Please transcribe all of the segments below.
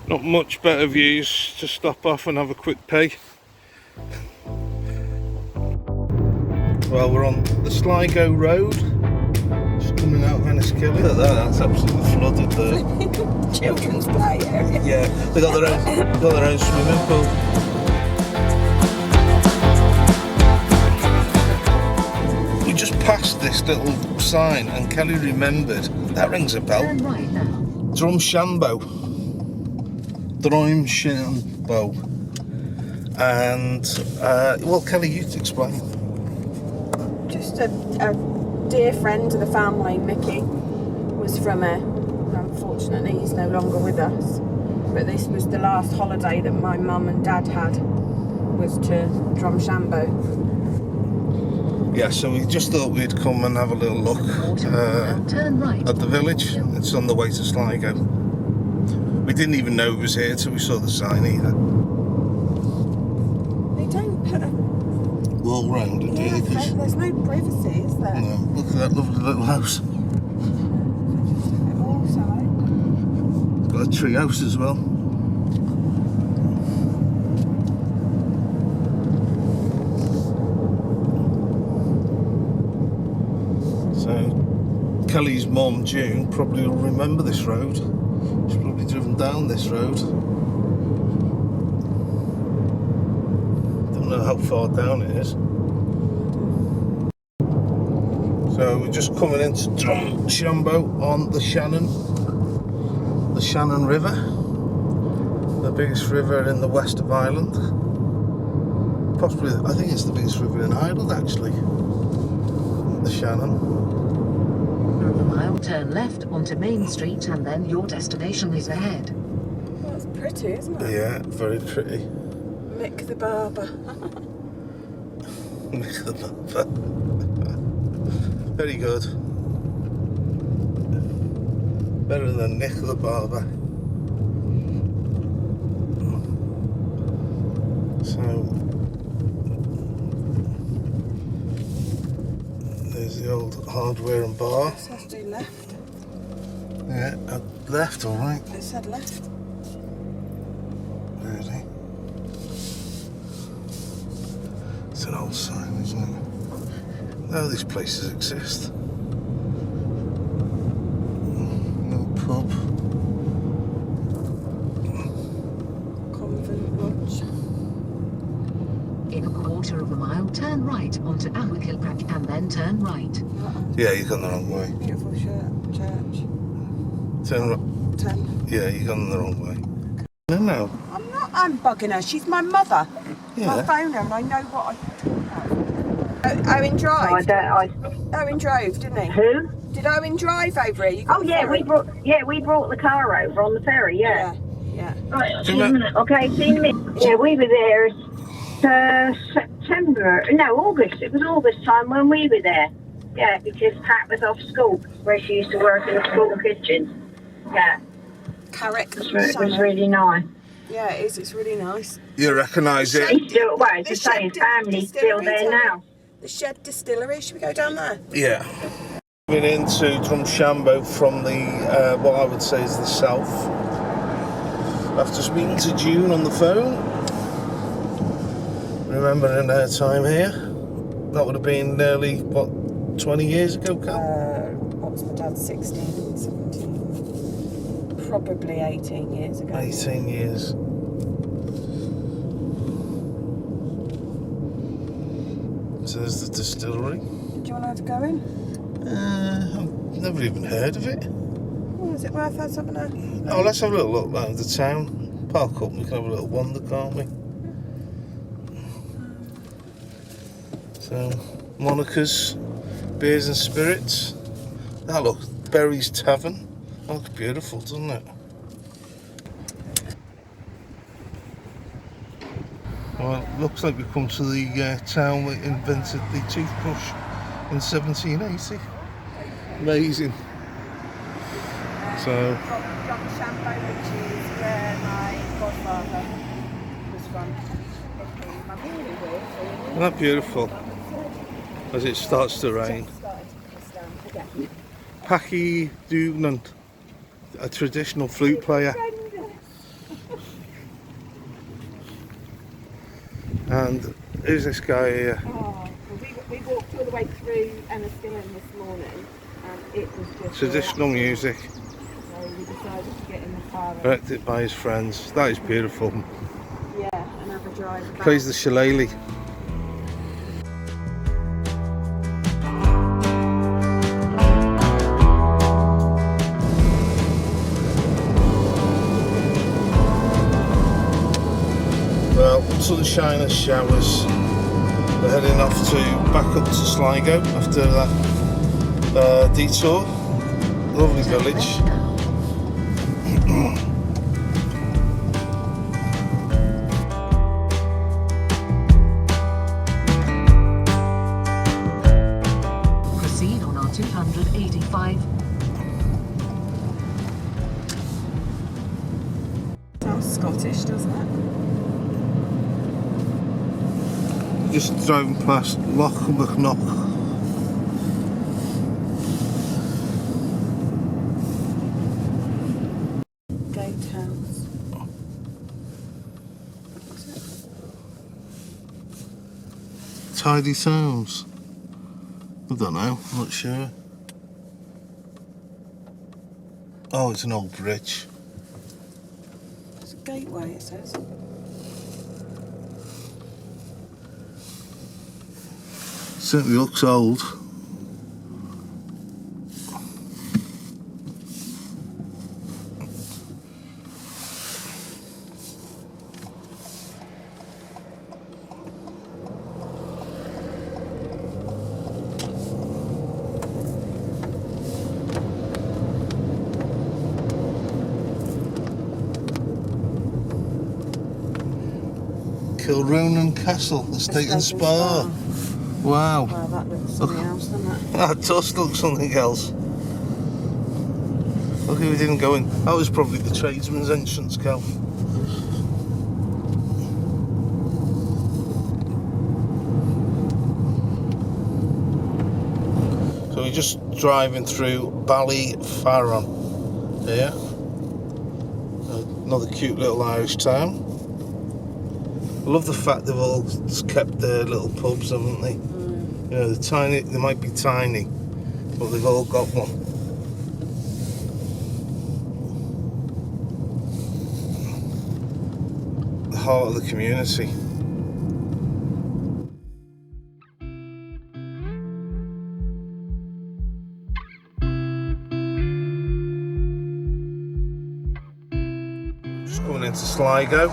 Not much better views to stop off and have a quick pee. Well, we're on the Sligo Road, just coming out of Enniskillen. Look at that, that's absolutely flooded there. Children's play area. Yeah, they got their own swimming pool. We just passed this little sign and Kelly remembered, that rings a bell. Turn right now. Drumshambo. And, well, Kelly, you explain. Just a dear friend of the family, Mickey, was from unfortunately he's no longer with us, but this was the last holiday that my mum and dad had, was to Drumshambo. Yeah, so we just thought we'd come and have a little look Turn right. at the village. It's on the way to Sligo. We didn't even know it was here till we saw the sign either. They don't put a Wall round it, do you? there's no privacy, is there? No, look at that lovely little house. It's got a tree house as well. So, Kelly's mum, June, probably will remember this road. She's probably driven down this road. Don't know how far down it is. So we're just coming into Drumshambo on the Shannon River, the biggest river in the west of Ireland. Possibly, I think it's the biggest river in Ireland actually, the Shannon. Over a mile, turn left onto Main Street and then your destination is ahead. Well, that's pretty, isn't it? Yeah, very pretty. Mick the barber. Mick the barber. Very good. Better than Nick the barber. So there's the old hardware and bar. It says do left. Yeah, left, all right. It said left. Really? It's an old sign, isn't it? Oh, these places exist. No pub. Convent Lodge. In a quarter of a mile, turn right onto Enniskillen and then turn right. Yeah, you've gone the wrong way. Beautiful church. Turn right. 10. Yeah, you've gone the wrong way. No. I'm bugging her. She's my mother. Yeah. I phone her and I know what I can talk about. Owen drove. Owen drove, didn't he? Who? Did Owen drive over here? Oh yeah, we brought the car over on the ferry. Yeah. Right, Do you remember- okay, see me. Yeah, we were there August. It was August time when we were there. Yeah, because Pat was off school, where she used to work in the school kitchen. Yeah. Carrick. It was really nice. Yeah, it is. It's really nice. You recognise it? He's still, well, to say his family's still there now. The Shed Distillery. Should we go down there? Yeah. Coming into Drumshambo from the, what I would say is the south. After speaking to June on the phone, remembering her time here, that would have been nearly, what, 20 years ago, Cal? What was my dad, 16, 17? Probably 18 years ago. 18 years. So there's the distillery. Do you want to go in? I've never even heard of it. Oh, is it worth us having a... Oh, let's have a little look around the town. Park up and we can have a little wander, can't we? So, Monica's Beers and Spirits. Ah, look, Berry's Tavern. That looks beautiful, doesn't it? Well, it looks like we've come to the town that invented the toothbrush in 1780. Amazing. So, Drumshambo, which is where my godfather was from. isn't that beautiful? As it starts to rain. Paki Dugnan, a traditional flute player. And who's this guy here? Oh, well, we walked all the way through Enniskillen this morning, and it was just Traditional relaxing. music, So we decided to get in the car and, directed by his friends. That is beautiful. yeah, and have a drive back. Plays the shillelagh. Well, sunshine and showers. We're heading off back up to Sligo after that detour. Lovely village. Proceed on our 285. Sounds Scottish, doesn't it? Just driving past Lough McNock. Gatehouse. Tidy sounds. I don't know, I'm not sure. Oh, it's an old bridge. It's a gateway, it says. Certainly looks old. Kilrunan Castle, Estate and Spa. Wow. Wow, that looks something else, doesn't it? That does look something else. Lucky we didn't go in. That was probably the tradesman's entrance, Cal. So we're just driving through Ballyfarron here. Another cute little Irish town. I love the fact they've all kept their little pubs, haven't they? You know, they're tiny, they might be tiny, but they've all got one. The heart of the community. Just coming into Sligo.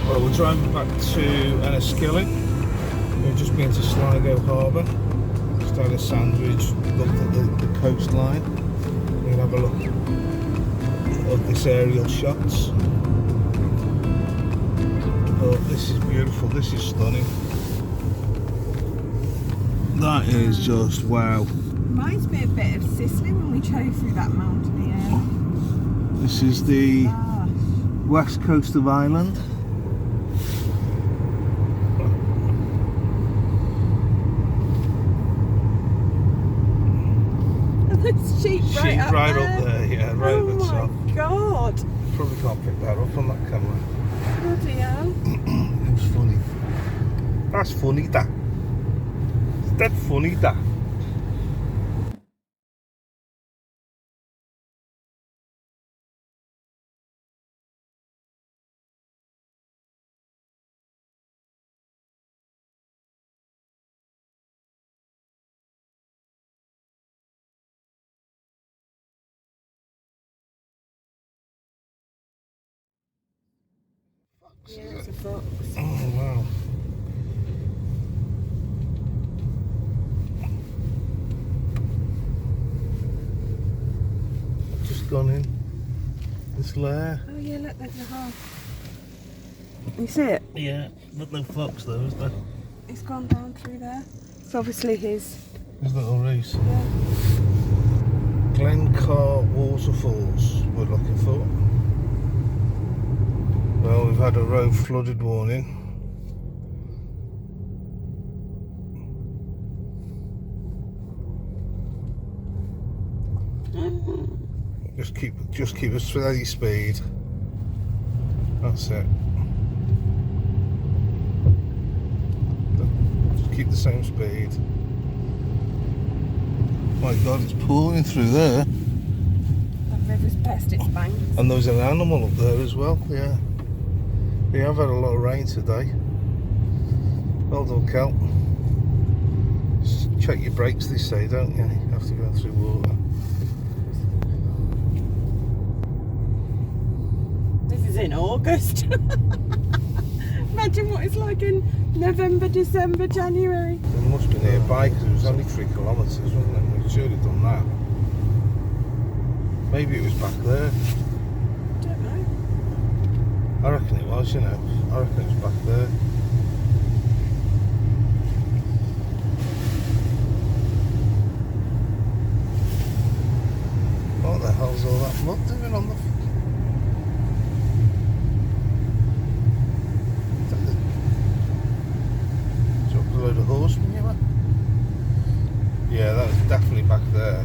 Well, we're driving back to Enniskillen. We've just been to Sligo Harbour. Just had a sandwich, looked at the coastline. We can have a look at this aerial shots. Oh, this is beautiful, this is stunning. That is just wow. Reminds me a bit of Sicily when we drove through that mountainy area. This is the Ah, west coast of Ireland. there's sheep right up right there. up there, yeah, right Oh at the top. my god. Probably can't pick that up on that camera. Bloody hell. It was funny. That's funny, that. That's funny, that. Yeah, it's a fox. Oh wow. Just gone in this lair. Oh yeah, look, there's a hole. You see it? Yeah, not no fox though, is there? It's gone down through there. It's obviously his. His little race. Yeah. Glencar waterfalls we're looking for. Well, we've had a road flooded warning. Just keep a steady speed. That's it. Just keep the same speed. My God, it's pouring through there. That river's past its banks. And there's an animal up there as well. Yeah. We have had a lot of rain today. Well done, Kel. Just check your brakes, they say, don't you? You have to go through water. This is in August. Imagine what it's like in November, December, January. It must be nearby because it was only 3 kilometres, wasn't it? We should have done that. Maybe it was back there. Don't know. I reckon it was, you know. I reckon it was back there. What the hell's all that mud doing on the... Dropped a load of horsemen, you know? Yeah, that was definitely back there.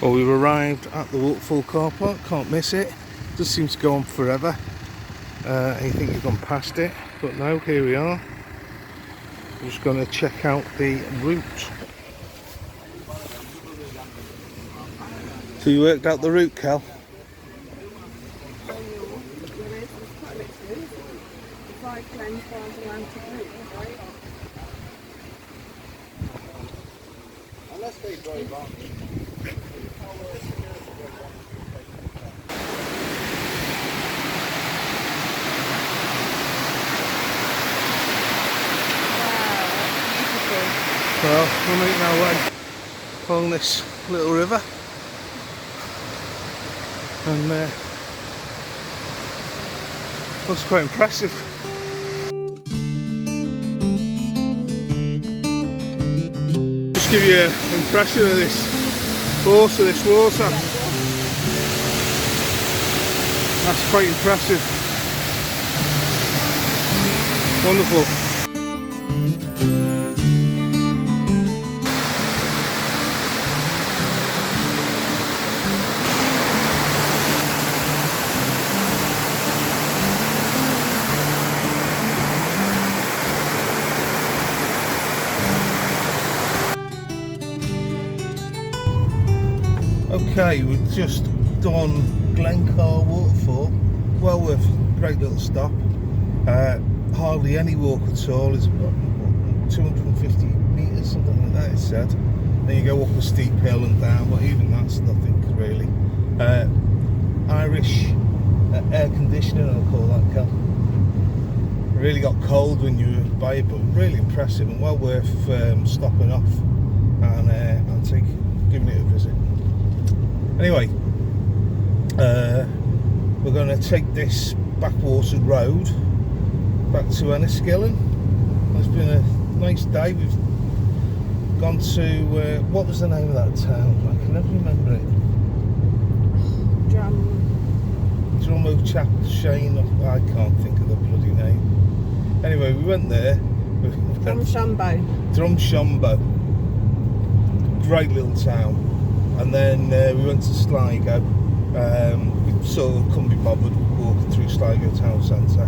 Well, we've arrived at the waterfall car park, can't miss it. Just seems to go on forever. You think you've gone past it, but no, here we are. I'm just going to check out the route. So you worked out the route, Cal? Unless they drive on. Well, we're making our way along this little river, and looks quite impressive. Just give you an impression of this force of this water. That's quite impressive. Wonderful. Okay, we've just done Glencar waterfall. Well worth a great little stop. Hardly any walk at all. It's about 250 metres, something like that, it said. Then you go up a steep hill and down, but even that's nothing really. Irish air conditioning, I'll call that, Cal. Really got cold when you were by it, but really impressive and well worth stopping off and giving it a visit. Anyway, we're going to take this backwater road back to Enniskillen. It's been a nice day. We've gone to, what was the name of that town? I can never remember it. Drumshambo chap, Shane, I can't think of the bloody name. Anyway, we went there. Drumshambo. Great little town. And then we went to Sligo. We sort of couldn't be bothered walking through Sligo town centre.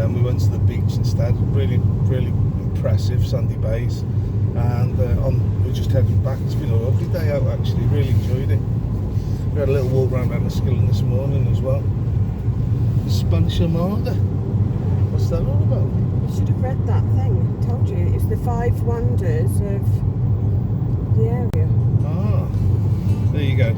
We went to the beach instead. Really, really impressive, sandy bays. And we're just heading back. It's been a lovely day out actually. Really enjoyed it. We had a little walk around Enniskillen this morning as well. Spanish Armada. What's that all about? You should have read that thing. I told you it's the 5 wonders of the area. Ah, there you go.